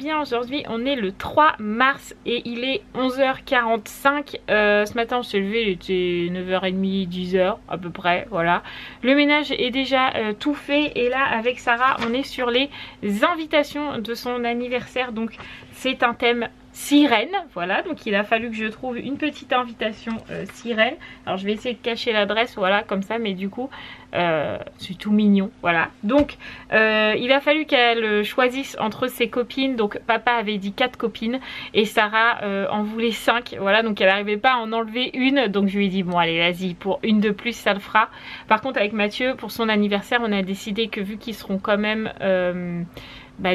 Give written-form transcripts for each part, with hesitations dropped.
bien. Aujourd'hui on est le 3 mars et il est 11h45. Ce matin on s'est levé, il était 9h30, 10h à peu près, voilà. Le ménage est déjà tout fait et là avec Sarah on est sur les invitations de son anniversaire. Donc c'est un thème sirène, voilà, donc il a fallu que je trouve une petite invitation sirène. Alors je vais essayer de cacher l'adresse, voilà, comme ça, mais du coup c'est tout mignon, voilà. Donc il a fallu qu'elle choisisse entre ses copines. Donc papa avait dit 4 copines et Sarah en voulait 5, voilà, donc elle n'arrivait pas à en enlever une, donc je lui ai dit bon allez vas-y, pour une de plus ça le fera. Par contre avec Mathieu pour son anniversaire on a décidé que vu qu'ils seront quand même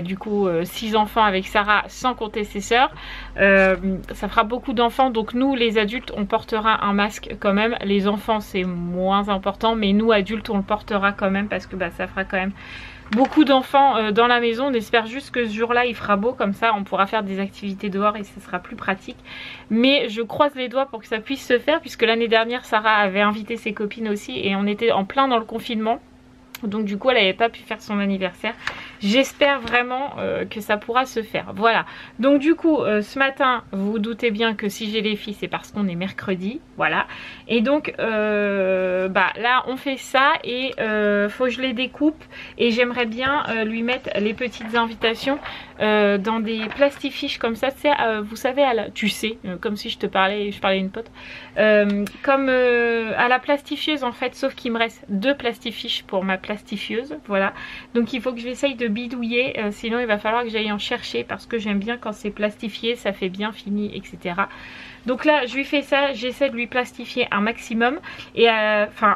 du coup 6 enfants avec Sarah sans compter ses sœurs, ça fera beaucoup d'enfants. Donc nous les adultes on portera un masque quand même, les enfants c'est moins important, mais nous adultes on le portera quand même parce que ça fera quand même beaucoup d'enfants dans la maison. On espère juste que ce jour là il fera beau, comme ça on pourra faire des activités dehors et ça sera plus pratique. Mais je croise les doigts pour que ça puisse se faire, puisque l'année dernière Sarah avait invité ses copines aussi et on était en plein dans le confinement. Donc du coup elle n'avait pas pu faire son anniversaire. J'espère vraiment que ça pourra se faire. Voilà. Donc du coup ce matin vous vous doutez bien que si j'ai les filles c'est parce qu'on est mercredi. Voilà. Et donc là on fait ça et faut que je les découpe. Et j'aimerais bien lui mettre les petites invitations dans des plastifiches comme ça. Vous savez, tu sais, comme si je parlais à une pote. Comme à la plastifieuse en fait. Sauf qu'il me reste 2 plastifiches pour ma plastifieuse. Voilà. Donc il faut que j'essaye de bidouiller, sinon il va falloir que j'aille en chercher parce que j'aime bien quand c'est plastifié, ça fait bien fini, etc. Donc là je lui fais ça, j'essaie de lui plastifier un maximum et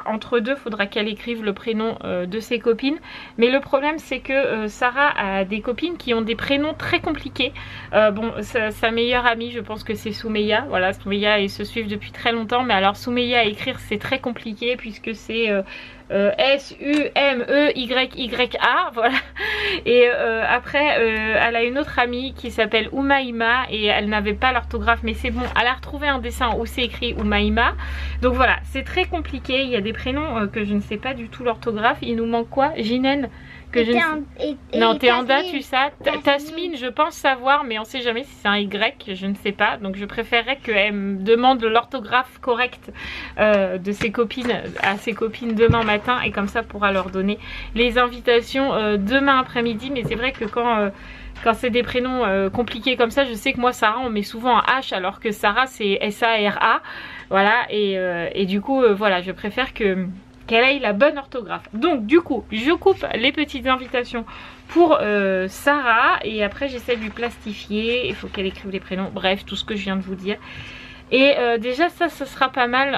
entre deux il faudra qu'elle écrive le prénom de ses copines. Mais le problème c'est que Sarah a des copines qui ont des prénoms très compliqués. Sa meilleure amie je pense que c'est Soumeya. Voilà, Soumeya, ils se suivent depuis très longtemps, mais alors Soumeya à écrire c'est très compliqué puisque c'est S-U-M-E-Y-Y-A, voilà. Et après elle a une autre amie qui s'appelle Oumaïma et elle n'avait pas l'orthographe, mais c'est bon, elle a retrouvé un dessin où c'est écrit Oumaïma. Donc voilà, c'est très compliqué, il y a des prénoms que je ne sais pas du tout l'orthographe. Il nous manque quoi? Ginène? Non, Théanda, tu sais. Tasmine, je pense savoir, mais on sait jamais si c'est un Y, je ne sais pas. Donc je préférerais qu'elle me demande l'orthographe correcte de ses copines à ses copines demain matin, et comme ça pourra leur donner les invitations demain après-midi. Mais c'est vrai que quand c'est des prénoms compliqués comme ça, je sais que moi Sarah on met souvent un H alors que Sarah c'est S-A-R-A. Voilà, et du coup voilà, je préfère qu'elle ait la bonne orthographe. Donc du coup je coupe les petites invitations pour Sarah et après j'essaie de lui plastifier. Il faut qu'elle écrive les prénoms, bref tout ce que je viens de vous dire. Et déjà ça sera pas mal.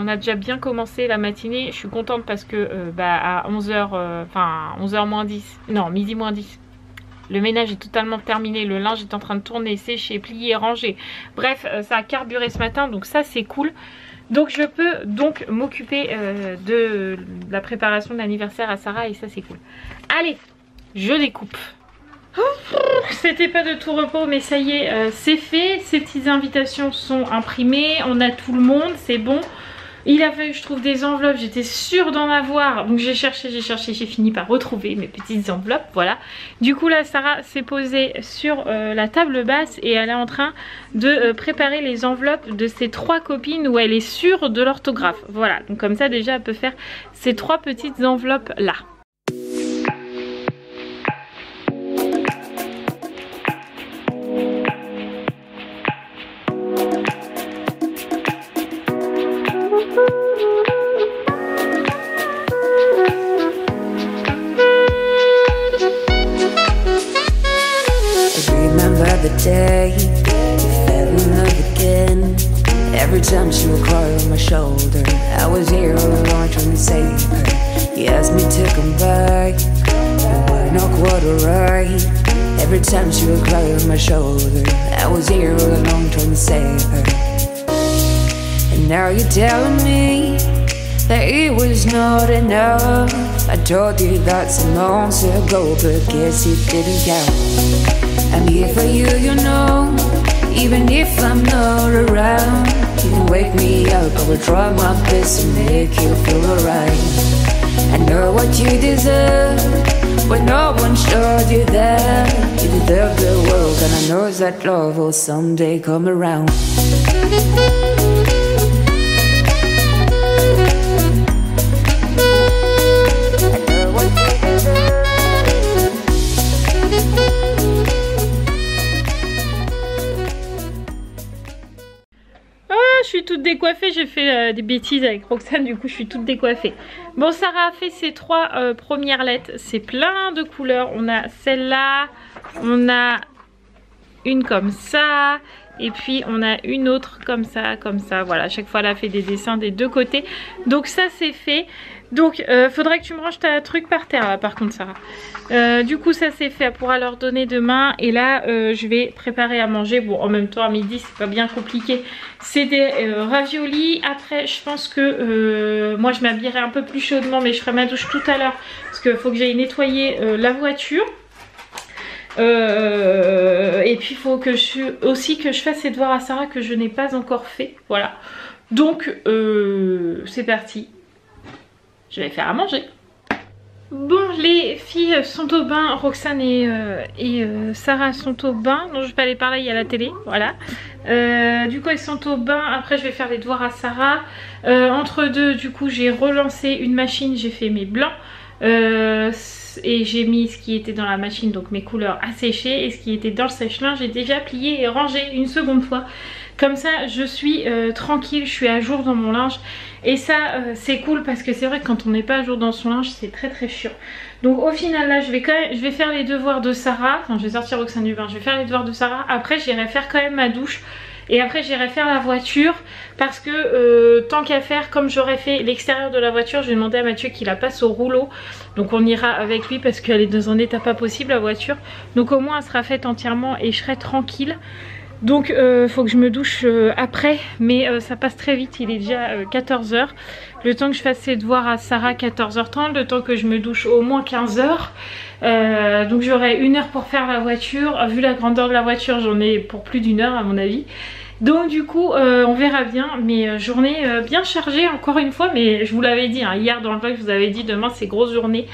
On a déjà bien commencé la matinée. Je suis contente parce que à 11h, 11h moins 10, non midi moins 10, le ménage est totalement terminé, le linge est en train de tourner, sécher, plier, ranger. Bref, ça a carburé ce matin, donc ça c'est cool. Donc je peux donc m'occuper de la préparation de l'anniversaire à Sarah et ça c'est cool. Allez, je découpe. C'était pas de tout repos mais ça y est, c'est fait. Ces petites invitations sont imprimées, on a tout le monde, c'est bon. Il a fallu que je trouve des enveloppes, j'étais sûre d'en avoir. Donc j'ai cherché, j'ai fini par retrouver mes petites enveloppes, voilà. Du coup là Sarah s'est posée sur la table basse et elle est en train de préparer les enveloppes de ses 3 copines où elle est sûre de l'orthographe. Voilà, donc comme ça déjà elle peut faire ces 3 petites enveloppes là. Day, you fell in love again. Every time she would cry on my shoulder, I was here all along trying to save her. You asked me to come back, you were not quite alright. Every time she would cry on my shoulder, I was here all along trying to save her. And now you're telling me that it was not enough. I told you that some months ago, but guess it didn't count. I'm here for you, you know, even if I'm not around. You can wake me up, I will try my best to make you feel alright. I know what you deserve, but no one showed you that. You deserve the world, and I know that love will someday come around. Je suis toute décoiffée, j'ai fait des bêtises avec Roxane, du coup je suis toute décoiffée. Bon, Sarah a fait ses 3 premières lettres, c'est plein de couleurs. On a celle-là, on a une comme ça, et puis on a une autre comme ça, voilà. À chaque fois elle a fait des dessins des deux côtés. Donc ça c'est fait. Donc faudrait que tu me ranges ta truc par terre là, par contre Sarah. Du coup ça c'est fait, elle pourra leur donner demain. Et là je vais préparer à manger. Bon, en même temps à midi c'est pas bien compliqué. C'est des raviolis. Après je pense que moi je m'habillerai un peu plus chaudement, mais je ferai ma douche tout à l'heure parce qu'il faut que j'aille nettoyer la voiture. Et puis il faut que je fasse ses devoirs à Sarah que je n'ai pas encore fait. Voilà. Donc c'est parti. Je vais faire à manger. Bon, les filles sont au bain. Roxane et Sarah sont au bain. Non, je vais pas les parler, il y a la télé. Voilà. Du coup, elles sont au bain. Après, je vais faire les devoirs à Sarah. Entre deux, du coup, j'ai relancé une machine. J'ai fait mes blancs. Et j'ai mis ce qui était dans la machine, donc mes couleurs à sécher. Et ce qui était dans le sèche-linge, j'ai déjà plié et rangé une seconde fois. Comme ça, je suis tranquille, je suis à jour dans mon linge. Et ça, c'est cool parce que c'est vrai que quand on n'est pas à jour dans son linge, c'est très très chiant. Donc au final, là, je vais faire les devoirs de Sarah. Enfin, je vais sortir Roxane du bain, je vais faire les devoirs de Sarah. Après, j'irai faire quand même ma douche. Et après, j'irai faire la voiture. Parce que tant qu'à faire, comme j'aurais fait l'extérieur de la voiture, je vais demander à Mathieu qu'il la passe au rouleau. Donc on ira avec lui parce qu'elle est dans un état pas possible, la voiture. Donc au moins, elle sera faite entièrement et je serai tranquille. Donc faut que je me douche après, mais ça passe très vite, il est déjà 14 h. Le temps que je fasse ses devoirs à Sarah, 14 h 30, le temps que je me douche au moins 15 h. Donc j'aurai 1 heure pour faire la voiture. Vu la grandeur de la voiture, j'en ai pour plus d'1 heure à mon avis. Donc du coup on verra bien, mais journée bien chargée encore une fois. Mais je vous l'avais dit hein, hier dans le vlog, je vous avais dit demain c'est grosse journée.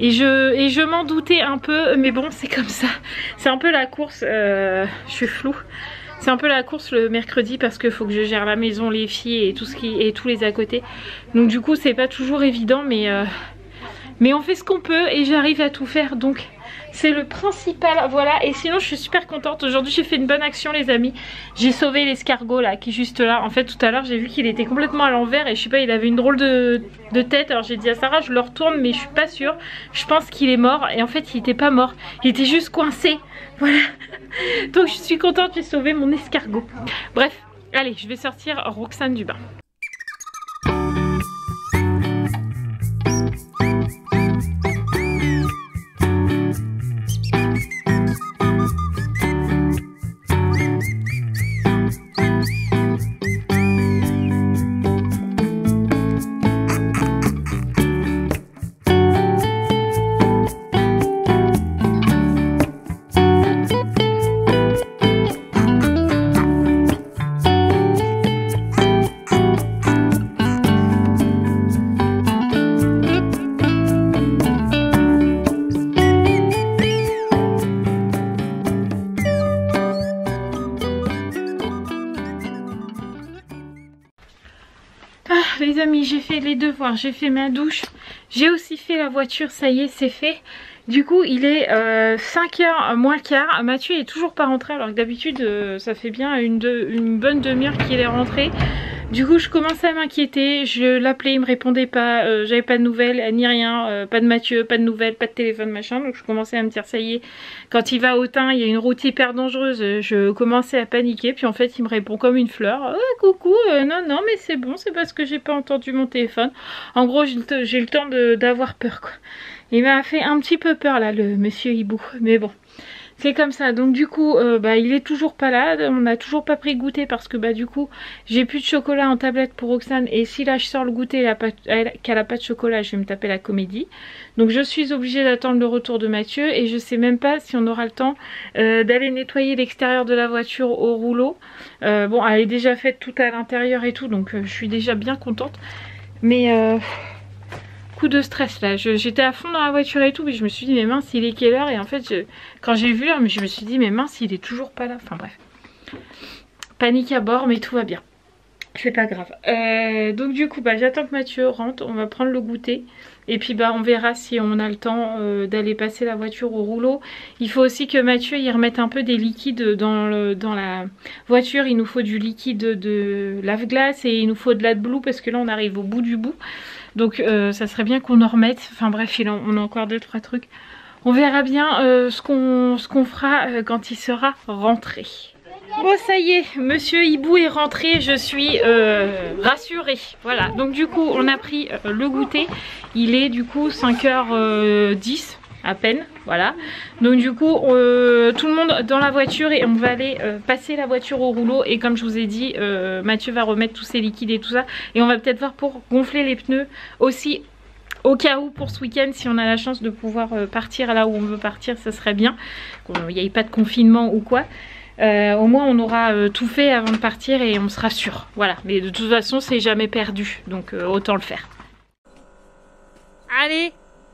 Et je m'en doutais un peu, mais bon c'est comme ça. C'est un peu la course, je suis floue. C'est un peu la course le mercredi parce qu'il faut que je gère la maison, les filles et tout ce qui et tous les à côté. Donc du coup c'est pas toujours évident, mais on fait ce qu'on peut et j'arrive à tout faire, donc c'est le principal. Voilà, et sinon je suis super contente. Aujourd'hui j'ai fait une bonne action les amis. J'ai sauvé l'escargot là qui est juste là. En fait tout à l'heure j'ai vu qu'il était complètement à l'envers et je sais pas, il avait une drôle de tête. Alors j'ai dit à Sarah je le retourne, mais je suis pas sûre. Je pense qu'il est mort et en fait il était pas mort. Il était juste coincé. Voilà. Donc je suis contente, j'ai sauvé mon escargot. Bref, allez je vais sortir Roxane du bain. Les amis, j'ai fait les devoirs, j'ai fait ma douche, j'ai aussi fait la voiture, ça y est c'est fait. Du coup il est 5 h moins le quart. Mathieu est toujours pas rentré alors que d'habitude ça fait bien une bonne demi-heure qu'il est rentré. Du coup je commençais à m'inquiéter, je l'appelais, il me répondait pas, j'avais pas de nouvelles ni rien, pas de Mathieu, pas de nouvelles, pas de téléphone machin. Donc je commençais à me dire ça y est, quand il va au Thym, il y a une route hyper dangereuse, je commençais à paniquer. Puis en fait il me répond comme une fleur, coucou, non mais c'est bon, c'est parce que j'ai pas entendu mon téléphone. En gros j'ai le temps d'avoir peur quoi. Il m'a fait un petit peu peur là le monsieur hibou, mais bon. C'est comme ça, donc du coup il est toujours pas là, on n'a toujours pas pris goûter parce que du coup j'ai plus de chocolat en tablette pour Roxane. Et si là je sors le goûter qu'elle a pas de chocolat, je vais me taper la comédie. Donc je suis obligée d'attendre le retour de Mathieu et je sais même pas si on aura le temps d'aller nettoyer l'extérieur de la voiture au rouleau. Bon, elle est déjà faite tout à l'intérieur et tout, donc je suis déjà bien contente. Mais coup de stress là. J'étais à fond dans la voiture et tout, mais je me suis dit mais mince il est quelle heure? Et en fait quand j'ai vu l'heure, je me suis dit mais mince il est toujours pas là. Enfin bref. Panique à bord, mais tout va bien. C'est pas grave. Donc du coup j'attends que Mathieu rentre, on va prendre le goûter. Et puis on verra si on a le temps d'aller passer la voiture au rouleau. Il faut aussi que Mathieu il remette un peu des liquides dans la voiture. Il nous faut du liquide de lave-glace et il nous faut de l'AdBlue parce que là on arrive au bout du bout. Donc ça serait bien qu'on en remette. Enfin bref, on a encore 2-3 trucs. On verra bien ce qu'on fera quand il sera rentré. Bon ça y est, monsieur Hibou est rentré, je suis rassurée. Voilà, donc du coup on a pris le goûter. Il est du coup 5h10 à peine, voilà. Donc du coup tout le monde dans la voiture et on va aller passer la voiture au rouleau. Et comme je vous ai dit, Mathieu va remettre tous ses liquides et tout ça. Et on va peut-être voir pour gonfler les pneus aussi. Au cas où pour ce week-end, si on a la chance de pouvoir partir là où on veut partir, ça serait bien. Qu'il n'y ait pas de confinement ou quoi. Au moins on aura tout fait avant de partir et on sera sûr. Voilà, mais de toute façon c'est jamais perdu. Donc autant le faire. Allez,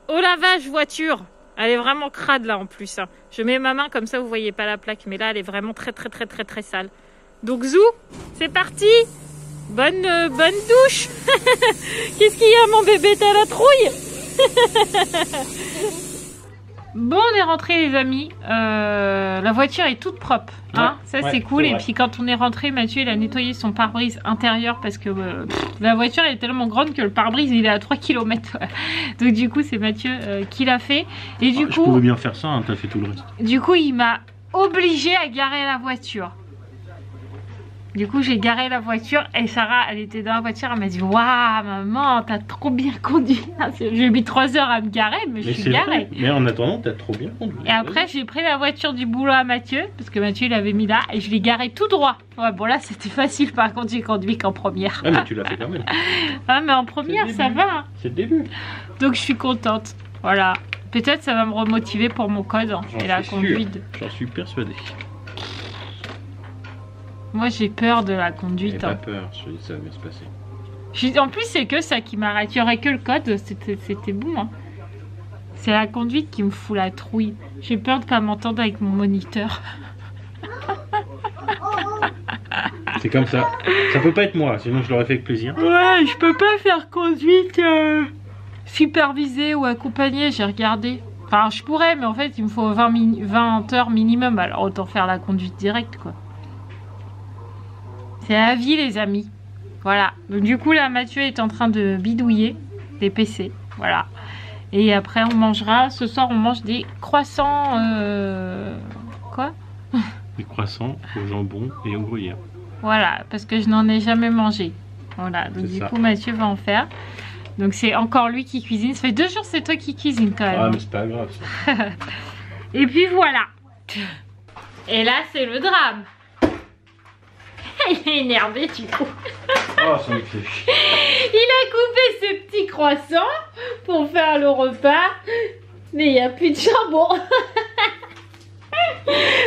au lavage voiture. Elle est vraiment crade là en plus. Hein. Je mets ma main comme ça vous voyez pas la plaque. Mais là elle est vraiment très sale. Donc Zou, c'est parti. Bonne douche. Qu'est-ce qu'il y a mon bébé, t'as la trouille? Bon, on est rentré les amis, la voiture est toute propre, hein, ouais, ça c'est cool. Et puis quand on est rentré, Mathieu il a nettoyé son pare-brise intérieur parce que la voiture est tellement grande que le pare-brise il est à 3 km. Donc du coup c'est Mathieu qui l'a fait. Et du coup, je pouvais bien faire ça, hein, t'as fait tout le reste. Du coup il m'a obligé à garer la voiture. Du coup j'ai garé la voiture et Sarah elle était dans la voiture, elle m'a dit waouh maman t'as trop bien conduit. J'ai mis 3 heures à me garer mais je suis garée. Mais en attendant t'as trop bien conduit. Et après j'ai pris la voiture du boulot à Mathieu parce que Mathieu l'avait mis là et je l'ai garé tout droit. Ouais bon là c'était facile par contre j'ai conduit qu'en première. Ah mais tu l'as fait quand même. Ah mais en première ça va. Hein. C'est le début. Donc je suis contente. Voilà. Peut-être ça va me remotiver pour mon code hein, et la conduite. J'en suis persuadée. Moi j'ai peur de la conduite. J'ai pas peur, ça va bien se passer. En plus c'est que ça qui m'arrête. Il n'y aurait que le code, c'était bon. Hein. C'est la conduite qui me fout la trouille. J'ai peur de pas m'entendre avec mon moniteur. C'est comme ça. Ça peut pas être moi, sinon je l'aurais fait avec plaisir. Ouais, je peux pas faire conduite supervisée ou accompagnée, j'ai regardé. Enfin je pourrais mais en fait il me faut 20 heures minimum. Alors autant faire la conduite directe quoi. C'est la vie les amis. Voilà. Donc du coup là Mathieu est en train de bidouiller des PC. Voilà. Et après on mangera. Ce soir on mange des croissants. Quoi? Des croissants au jambon et au gruyère. Voilà. Parce que je n'en ai jamais mangé. Voilà. Donc du coup Mathieu va en faire. Donc c'est encore lui qui cuisine. Ça fait 2 jours c'est toi qui cuisine quand même. Ah mais c'est pas grave ça. Et puis voilà. Et là c'est le drame. Il est énervé du coup. Oh, ça me fait chier. Il a coupé ses petits croissants pour faire le repas. Mais il n'y a plus de jambon.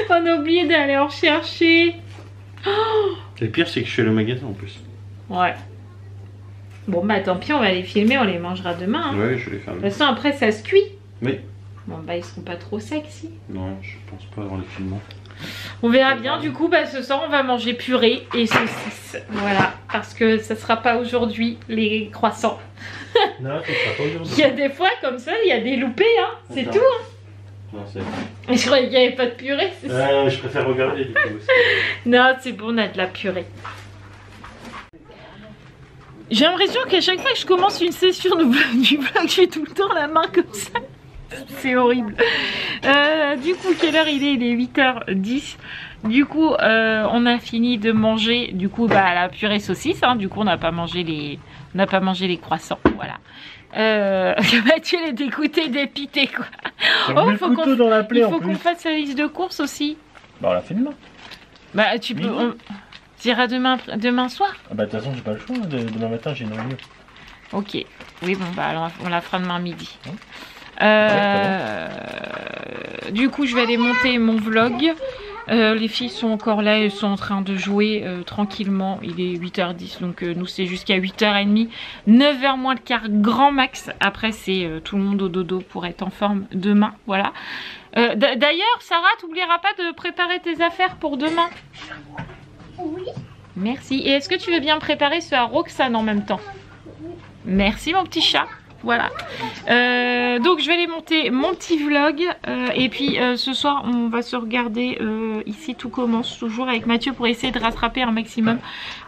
On a oublié d'aller en chercher. Oh. Le pire c'est que je suis allé au magasin en plus. Ouais. Bon bah tant pis on va les filmer, on les mangera demain. Hein. Ouais je vais les faire. De toute façon après ça se cuit. Oui. Bon bah ils seront pas trop sexy. Non je pense pas dans les films. On verra bien, du coup ce soir on va manger purée et saucisses. Voilà, parce que ça sera pas aujourd'hui les croissants. Non, ça sera pas aujourd'hui. Il y a des fois comme ça, il y a des loupés, hein, c'est tout. Hein. Non, c'est... Je croyais qu'il n'y avait pas de purée, c'est ça. Je préfère regarder du coup aussi. Non, c'est bon, on a de la purée. J'ai l'impression qu'à chaque fois que je commence une session du vlog, je fais tout le temps la main comme ça. C'est horrible. Du coup, quelle heure il est? Il est 8h10. Du coup, on a fini de manger du coup la purée saucisse. Hein. Du coup, on n'a pas mangé les croissants. Voilà. Mathieu est dégoûté, dépité quoi. Oh, il faut qu'on fasse la liste de courses aussi. Bah on l'a fait demain. Bah tu peux. On dira demain soir. Ah bah de toute façon j'ai pas le choix. Demain matin j'ai une réunion. Ok. Oui bon bah alors on la fera demain midi. Ouais, du coup je vais aller monter mon vlog. Les filles sont encore là, elles sont en train de jouer tranquillement. Il est 8h10, donc nous c'est jusqu'à 8h30. 9h moins le quart, grand max. Après c'est tout le monde au dodo pour être en forme demain, voilà. D'ailleurs, Sarah, t'oublieras pas de préparer tes affaires pour demain. Oui. Merci. Et est-ce que tu veux bien préparer ce à Roxane en même temps? Merci mon petit chat. Voilà. Donc je vais aller monter mon petit vlog. Et puis ce soir on va se regarder Ici tout commence, toujours avec Mathieu, pour essayer de rattraper un maximum.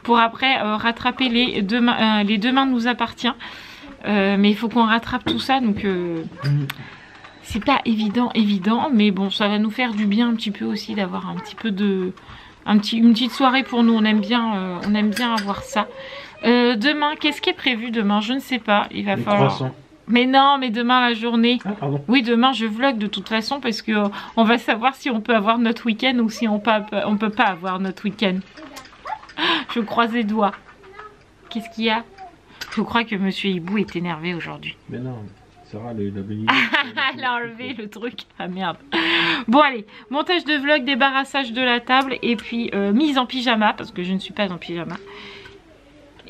Pour après rattraper les demain nous appartient. Mais il faut qu'on rattrape tout ça. Donc c'est pas évident. Mais bon, ça va nous faire du bien un petit peu aussi d'avoir un petit peu de... une petite soirée pour nous. On aime bien avoir ça. Demain, qu'est-ce qui est prévu demain? Je ne sais pas. Il va falloir. Croissants. Mais non, mais demain la journée. Ah, pardon. Oui, demain je vlog de toute façon parce que on va savoir si on peut avoir notre week-end ou si on peut pas avoir notre week-end. Je croise les doigts. Qu'est-ce qu'il y a? Je crois que Monsieur Hibou est énervé aujourd'hui. Mais non, Sarah, la bénie. Elle a enlevé le truc. Ah merde. Bon allez, montage de vlog, débarrassage de la table et puis mise en pyjama parce que je ne suis pas en pyjama.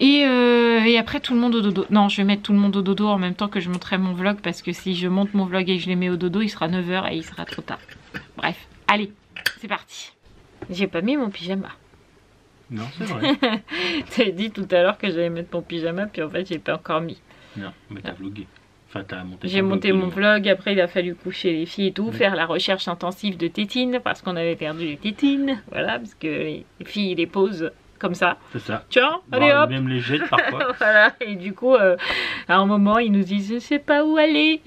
Et après tout le monde au dodo. Non, je vais mettre tout le monde au dodo en même temps que je monterai mon vlog parce que si je monte mon vlog et que je les mets au dodo, il sera 9h et il sera trop tard. Bref, allez, c'est parti. J'ai pas mis mon pyjama. Non, c'est vrai. T'as dit tout à l'heure que j'allais mettre mon pyjama puis en fait j'ai pas encore mis. Non, mais t'as vlogué. Enfin, t'as monté. J'ai monté mon vlog, après il a fallu coucher les filles et tout, faire la recherche intensive de tétines parce qu'on avait perdu les tétines. Voilà, parce que les filles les posent comme ça. C'est ça. Tiens, allez hop. Même les jette parfois. Voilà, et du coup, à un moment, ils nous disent je sais pas où aller.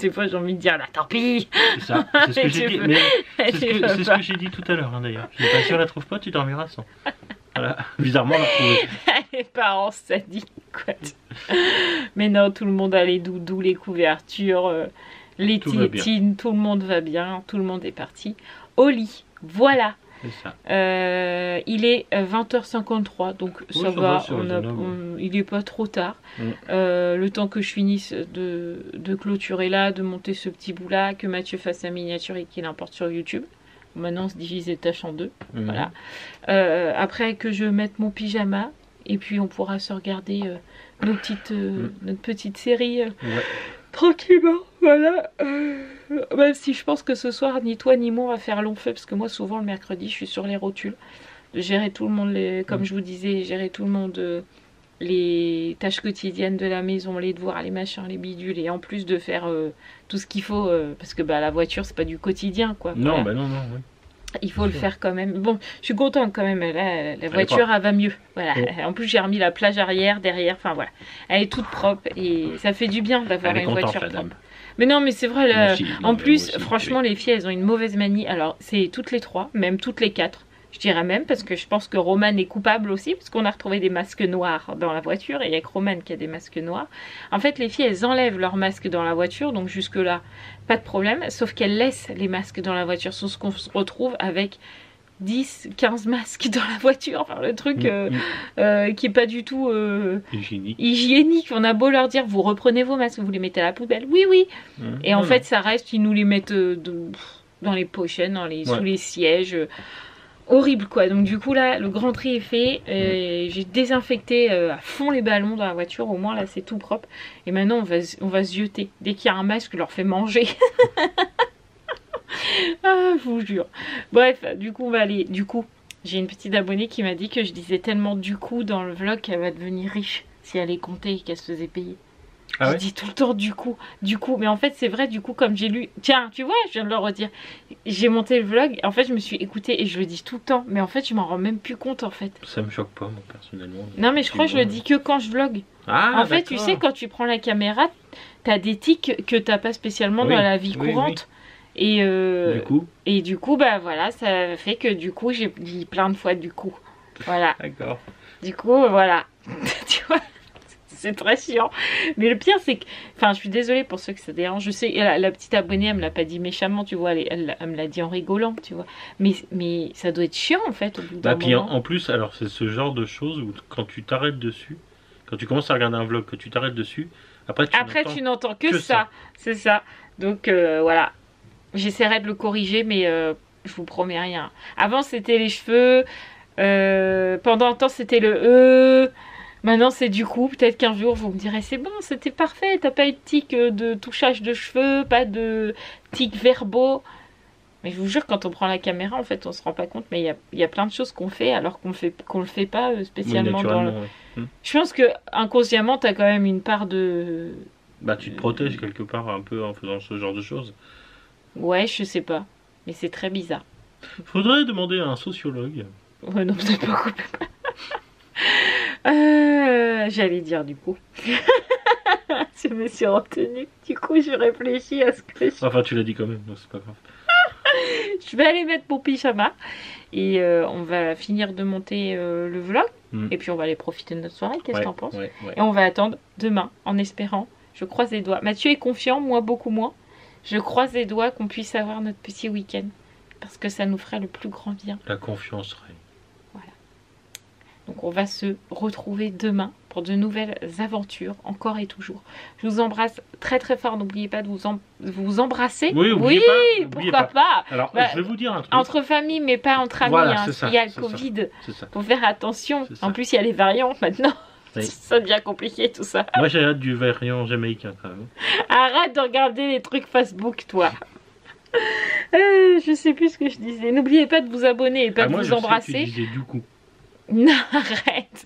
Des fois, j'ai envie de dire là, tant pis. C'est ça, c'est ce que j'ai dit. Mais c'est ce que j'ai dit tout à l'heure d'ailleurs. Je suis pas sûr, la trouve pas, tu dormiras sans. Voilà, bizarrement, on l'a trouvé. Les parents sadiques, quoi. Mais non, tout le monde a les doudous, les couvertures, les tétines, tout le monde va bien, tout le monde est parti au lit. Voilà. C'est ça. Il est 20h53, donc Oui, ça va, il il est pas trop tard. Le temps que je finisse de clôturer là, de monter ce petit bout là, que Mathieu fasse sa miniature et qu'il importe sur YouTube. Maintenant on se divise les tâches en deux. Voilà. Après que je mette mon pyjama, et puis on pourra se regarder notre petite série tranquillement. Voilà. Même si je pense que ce soir, ni toi ni moi on va faire long feu, parce que moi souvent le mercredi je suis sur les rotules. De gérer tout le monde, comme je vous disais, gérer tout le monde, les tâches quotidiennes de la maison, les devoirs, les machins, les bidules, et en plus de faire tout ce qu'il faut, parce que la voiture c'est pas du quotidien quoi. Non, voilà. non, oui. Il faut le faire quand même. Bon, je suis contente quand même. Là, la voiture, elle va mieux. Voilà. En plus, j'ai remis la plage arrière, derrière. Enfin, voilà. Elle est toute propre et ça fait du bien d'avoir une voiture propre. Mais non, mais c'est vrai. Là, en plus, franchement, les filles, elles ont une mauvaise manie. Alors, c'est toutes les trois, même toutes les quatre. Je dirais même, parce que je pense que Romane est coupable aussi, parce qu'on a retrouvé des masques noirs dans la voiture, et il n'y a que Romane qui a des masques noirs. En fait, les filles, elles enlèvent leurs masques dans la voiture, donc jusque-là, pas de problème, sauf qu'elles laissent les masques dans la voiture, sauf qu'on se retrouve avec 10, 15 masques dans la voiture, enfin, le truc qui est pas du tout hygiénique. On a beau leur dire, vous reprenez vos masques, vous les mettez à la poubelle, oui. Et en fait, ça reste, ils nous les mettent dans les pochettes, sous les sièges. Horrible quoi, donc du coup là le grand tri est fait, j'ai désinfecté à fond les ballons dans la voiture, au moins là c'est tout propre, et maintenant on va se jeter, dès qu'il y a un masque je leur fais manger. Ah, je vous jure. Bref, du coup on va aller, j'ai une petite abonnée qui m'a dit que je disais tellement du coup dans le vlog qu'elle va devenir riche si elle est comptée et qu'elle se faisait payer. Je dis tout le temps du coup, mais en fait c'est vrai, du coup comme j'ai lu, tiens tu vois je viens de le redire, j'ai monté le vlog, en fait je me suis écoutée et je le dis tout le temps, mais en fait je m'en rends même plus compte en fait. Ça me choque pas moi personnellement. Non mais je crois que je le dis que quand je vlog. En fait tu sais quand tu prends la caméra, t'as des tics que t'as pas spécialement dans la vie courante. Et du coup bah voilà, ça fait que du coup j'ai dit plein de fois du coup. Voilà. D'accord. Du coup voilà. Tu vois, c'est très chiant. Mais le pire c'est que, enfin je suis désolée pour ceux que ça dérange. Je sais, la petite abonnée elle me l'a pas dit méchamment, tu vois, elle me l'a dit en rigolant, tu vois. Mais ça doit être chiant en fait au bout d'un moment. En plus, alors c'est ce genre de choses où quand tu t'arrêtes dessus, quand tu commences à regarder un vlog, que tu t'arrêtes dessus, après tu n'entends que ça. C'est ça. Donc voilà. J'essaierai de le corriger, mais Je vous promets rien. Avant c'était les cheveux. Pendant un temps c'était le Maintenant c'est du coup. Peut-être qu'un jour vous me direz c'est bon, c'était parfait. T'as pas eu de tic de touchage de cheveux, pas de tic verbaux. Mais je vous jure, quand on prend la caméra, en fait, on se rend pas compte. Mais il y a plein de choses qu'on fait alors qu'on le fait pas spécialement dans le... Je pense que inconsciemment, t'as quand même une part de... Bah, tu te protèges quelque part un peu en faisant ce genre de choses. Ouais, je sais pas. Mais c'est très bizarre. Faudrait demander à un sociologue. Ouais, non, c'est pas coupé. J'allais dire du coup. Je me suis retenue. Du coup, je réfléchis à ce que je... Enfin, tu l'as dit quand même, donc c'est pas grave. Je vais aller mettre mon pyjama et on va finir de monter le vlog et puis on va aller profiter de notre soirée. Qu'est-ce que t'en penses? Et on va attendre demain en espérant, je croise les doigts. Mathieu est confiant, moi beaucoup moins. Je croise les doigts qu'on puisse avoir notre petit week-end parce que ça nous ferait le plus grand bien. La confiance règne. Voilà. Donc on va se retrouver demain pour de nouvelles aventures, encore et toujours. Je vous embrasse très très fort. N'oubliez pas de vous embrasser. Oui, pourquoi pas. Alors, je vais vous dire un truc. Entre famille, mais pas entre amis. Voilà, hein. Il y a le Covid. Ça. Faut faire attention. En plus, il y a les variants maintenant. Oui. Ça devient compliqué tout ça. Moi, j'ai hâte du variant jamaïcain quand même. Arrête de regarder les trucs Facebook, toi. Je sais plus ce que je disais. N'oubliez pas de vous abonner et pas de vous embrasser. Moi, je sais que tu disais du coup. Non, arrête.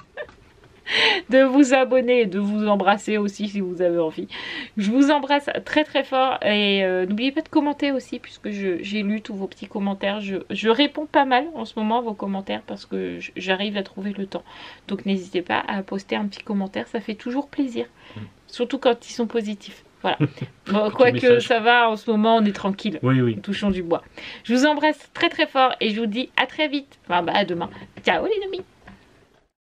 De vous abonner et de vous embrasser aussi si vous avez envie. Je vous embrasse très très fort et n'oubliez pas de commenter aussi puisque j'ai lu tous vos petits commentaires. Je réponds pas mal en ce moment à vos commentaires parce que j'arrive à trouver le temps. Donc n'hésitez pas à poster un petit commentaire, ça fait toujours plaisir. Surtout quand ils sont positifs. Voilà. Bon, quoique ça va, en ce moment on est tranquille. Oui. Touchons du bois. Je vous embrasse très très fort et je vous dis à très vite. Enfin à demain. Ciao les amis.